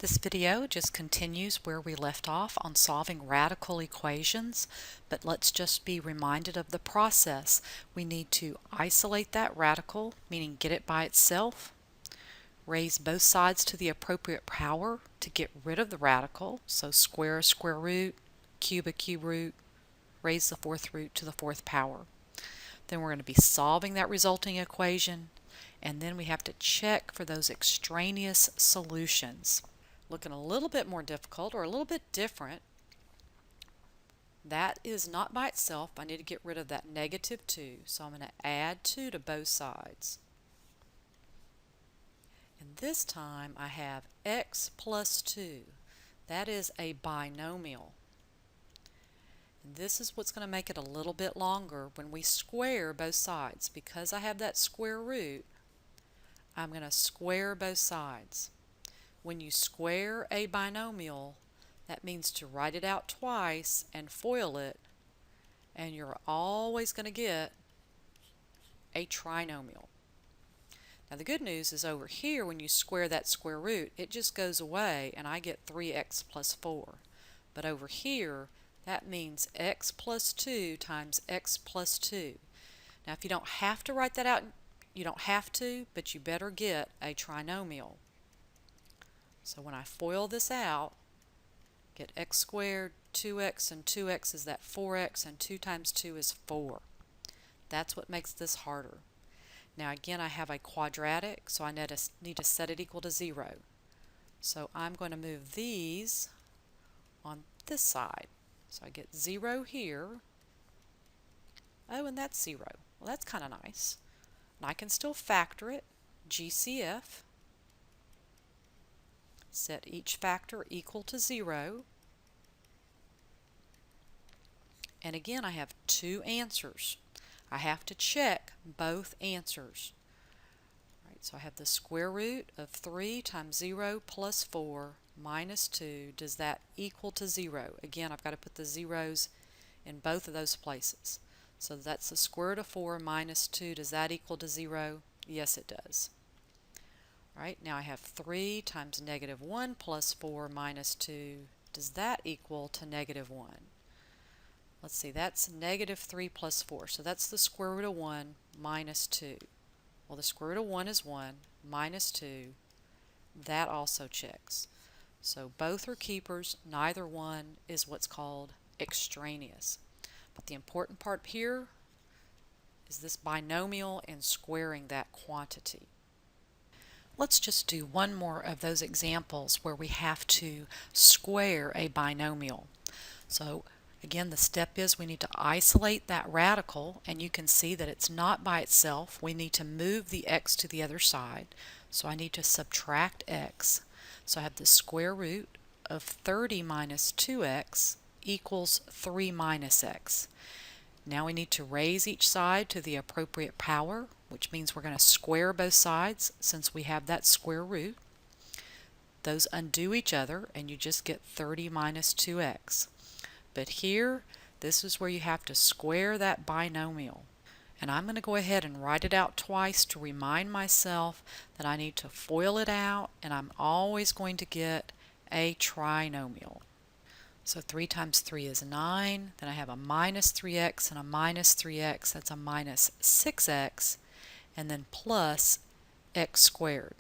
This video just continues where we left off on solving radical equations, but let's just be reminded of the process. We need to isolate that radical, meaning get it by itself, raise both sides to the appropriate power to get rid of the radical, so square a square root, cube a cube root, raise the fourth root to the fourth power. Then we're going to be solving that resulting equation, and then we have to check for those extraneous solutions. Looking a little bit more difficult or a little bit different, that is not by itself. I need to get rid of that negative 2, so I'm going to add 2 to both sides. And this time I have x plus 2. That is a binomial. And this is what's going to make it a little bit longer when we square both sides. Because I have that square root, I'm going to square both sides. When you square a binomial, that means to write it out twice and FOIL it, and you're always going to get a trinomial. Now the good news is over here, when you square that square root, it just goes away and I get 3x plus 4. But over here, that means x plus 2 times x plus 2. Now if you don't have to write that out, you don't have to, but you better get a trinomial. So when I FOIL this out, get x squared, 2x, and 2x is that 4x, and 2 times 2 is 4. That's what makes this harder. Now again, I have a quadratic, so I need to set it equal to 0. So I'm going to move these on this side. So I get 0 here. Oh, and that's 0. Well, that's kind of nice. And I can still factor it, GCF. Set each factor equal to 0. And again, I have two answers. I have to check both answers. All right, so I have the square root of 3 times 0 plus 4 minus 2. Does that equal to 0? Again, I've got to put the zeros in both of those places. So that's the square root of 4 minus 2. Does that equal to 0? Yes, it does. All right, now I have 3 times negative 1 plus 4 minus 2. Does that equal to negative 1? Let's see, that's negative 3 plus 4. So that's the square root of 1 minus 2. Well, the square root of 1 is 1 minus 2. That also checks. So both are keepers. Neither one is what's called extraneous. But the important part here is this binomial and squaring that quantity. Let's just do one more of those examples where we have to square a binomial. So again, the step is we need to isolate that radical, and you can see that it's not by itself. We need to move the x to the other side. So I need to subtract x. So I have the square root of 30 minus 2x equals 3 minus x. Now we need to raise each side to the appropriate power, which means we're going to square both sides since we have that square root. Those undo each other, and you just get 30 minus 2x. But here, this is where you have to square that binomial. And I'm going to go ahead and write it out twice to remind myself that I need to FOIL it out, and I'm always going to get a trinomial. So 3 times 3 is 9. Then I have a minus 3x and a minus 3x. That's a minus 6x. And then plus x squared.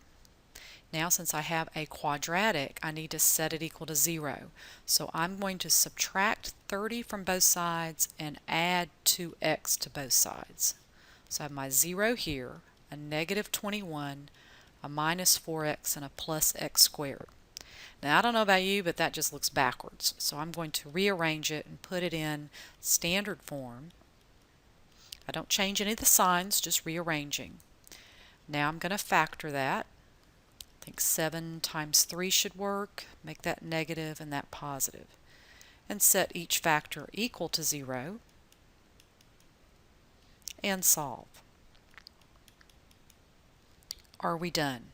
Now since I have a quadratic, I need to set it equal to 0. So I'm going to subtract 30 from both sides and add 2x to both sides. So I have my 0 here, a negative 21, a minus 4x, and a plus x squared. Now I don't know about you, but that just looks backwards. So I'm going to rearrange it and put it in standard form. I don't change any of the signs, just rearranging. Now I'm going to factor that. I think 7 times 3 should work. Make that negative and that positive. And set each factor equal to 0. And solve. Are we done?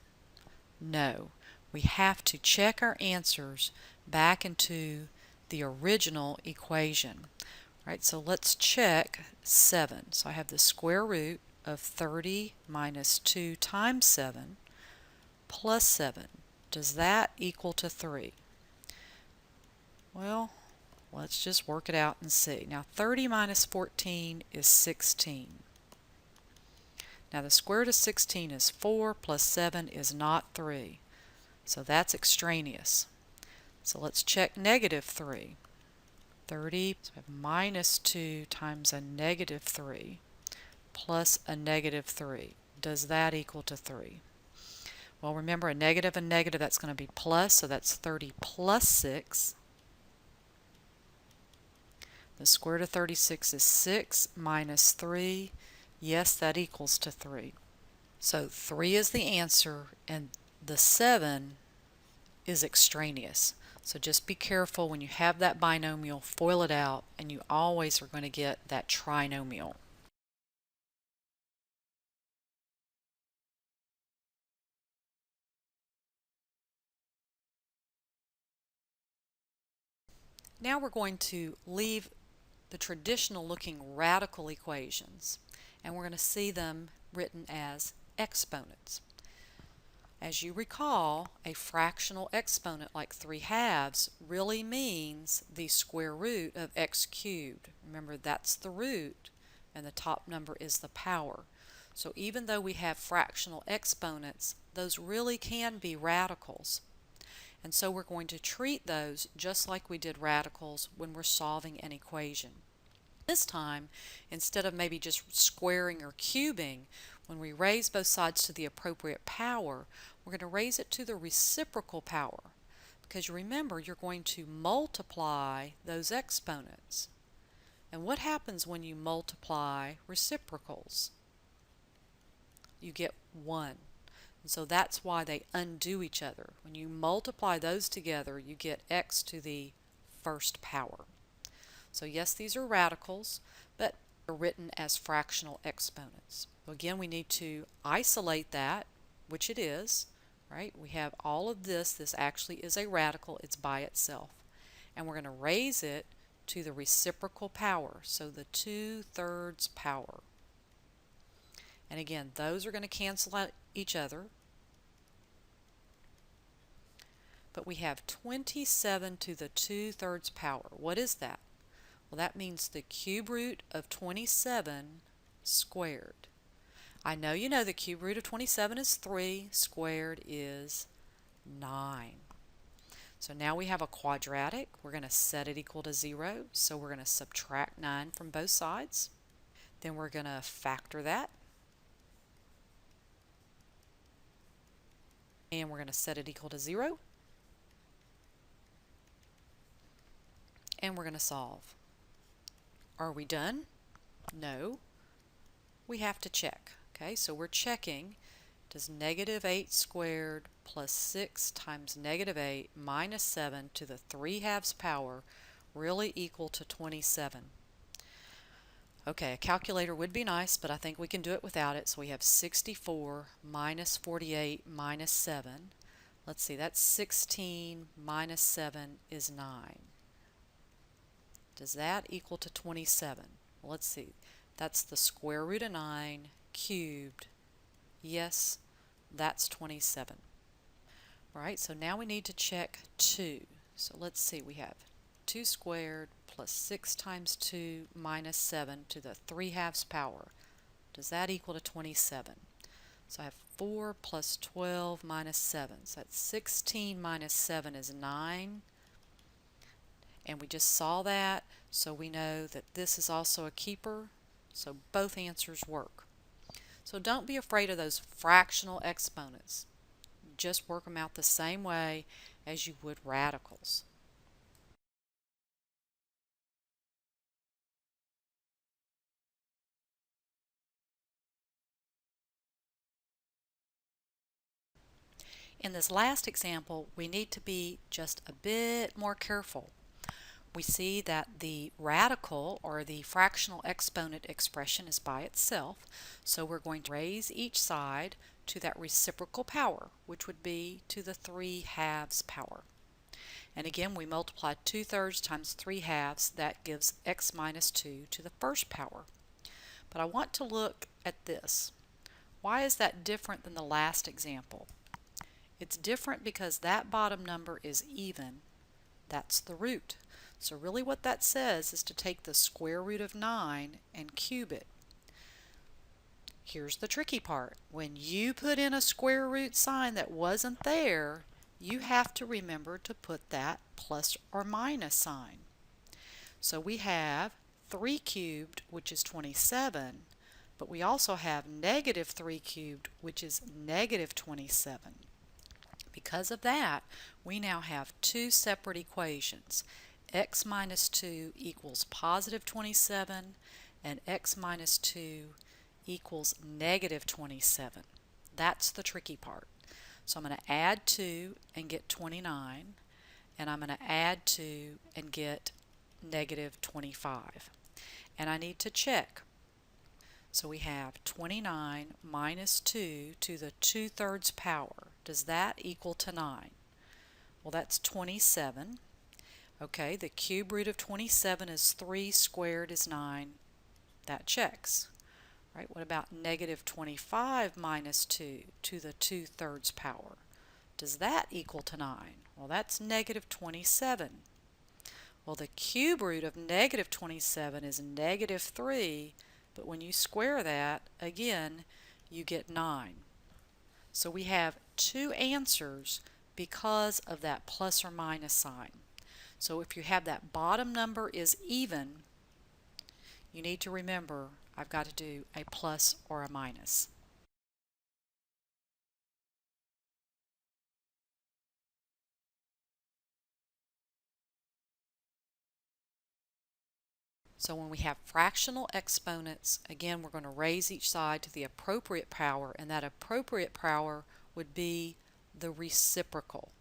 No. We have to check our answers back into the original equation. Right, so let's check 7. So I have the square root of 30 minus 2 times 7 plus 7. Does that equal to 3? Well, let's just work it out and see. Now 30 minus 14 is 16. Now the square root of 16 is 4 plus 7 is not 3. So that's extraneous. So let's check negative 3. 30, so we have minus 2 times a negative 3 plus a negative 3. Does that equal to 3? Well, remember a negative and negative, that's going to be plus, so that's 30 plus 6. The square root of 36 is 6 minus 3. Yes, that equals to 3. So 3 is the answer, and the 7 is extraneous. So just be careful when you have that binomial, FOIL it out, and you always are going to get that trinomial. Now we're going to leave the traditional looking radical equations, and we're going to see them written as exponents. As you recall, a fractional exponent like 3/2 really means the square root of x cubed. Remember, that's the root and the top number is the power. So even though we have fractional exponents, those really can be radicals. And so we're going to treat those just like we did radicals when we're solving an equation. This time, instead of maybe just squaring or cubing, when we raise both sides to the appropriate power, we're going to raise it to the reciprocal power. Because remember, you're going to multiply those exponents. And what happens when you multiply reciprocals? You get 1. And so that's why they undo each other. When you multiply those together, you get x to the first power. So yes, these are radicals, but they're written as fractional exponents. So again, we need to isolate that, which it is, right? We have all of this. This actually is a radical. It's by itself. And we're going to raise it to the reciprocal power, so the 2/3 power. And again, those are going to cancel out each other. But we have 27 to the 2/3 power. What is that? Well, that means the cube root of 27 squared. I know you know the cube root of 27 is 3, squared is 9. So now we have a quadratic. We're going to set it equal to 0, so we're going to subtract 9 from both sides. Then we're going to factor that. And we're going to set it equal to 0. And we're going to solve. Are we done? No. We have to check. Okay, so we're checking, does negative 8 squared plus 6 times negative 8 minus 7 to the 3/2 power really equal to 27? Okay, a calculator would be nice, but I think we can do it without it. So we have 64 minus 48 minus 7. Let's see, that's 16 minus 7 is 9. Does that equal to 27? Well, let's see. That's the square root of 9 cubed. Yes, that's 27. All right, so now we need to check 2. So let's see, we have 2 squared plus 6 times 2 minus 7 to the 3/2 power. Does that equal to 27? So I have 4 plus 12 minus 7. So that's 16 minus 7 is 9. And we just saw that, so we know that this is also a keeper, so both answers work. So don't be afraid of those fractional exponents. Just work them out the same way as you would radicals. In this last example, we need to be just a bit more careful. We see that the radical or the fractional exponent expression is by itself, so we're going to raise each side to that reciprocal power, which would be to the 3/2 power. And again, we multiply 2/3 times 3/2, that gives x minus 2 to the first power. But I want to look at this. Why is that different than the last example? It's different because that bottom number is even. That's the root. So really what that says is to take the square root of 9 and cube it. Here's the tricky part. When you put in a square root sign that wasn't there, you have to remember to put that plus or minus sign. So we have 3 cubed, which is 27, but we also have negative 3 cubed, which is negative 27. Because of that, we now have two separate equations. X minus 2 equals positive 27, and x minus 2 equals negative 27. That's the tricky part. So I'm going to add 2 and get 29, and I'm going to add 2 and get negative 25. And I need to check. So we have 29 minus 2 to the 2/3 power. Does that equal to 9? Well, that's 27. Okay, the cube root of 27 is 3 squared is 9. That checks. Right? What about negative 25 minus 2 to the 2/3 power? Does that equal to 9? Well, that's negative 27. Well, the cube root of negative 27 is negative 3, but when you square that, again, you get 9. So we have two answers because of that plus or minus sign. So if you have that bottom number is even, you need to remember I've got to do a plus or a minus. So when we have fractional exponents, again, we're going to raise each side to the appropriate power, and that appropriate power would be the reciprocal.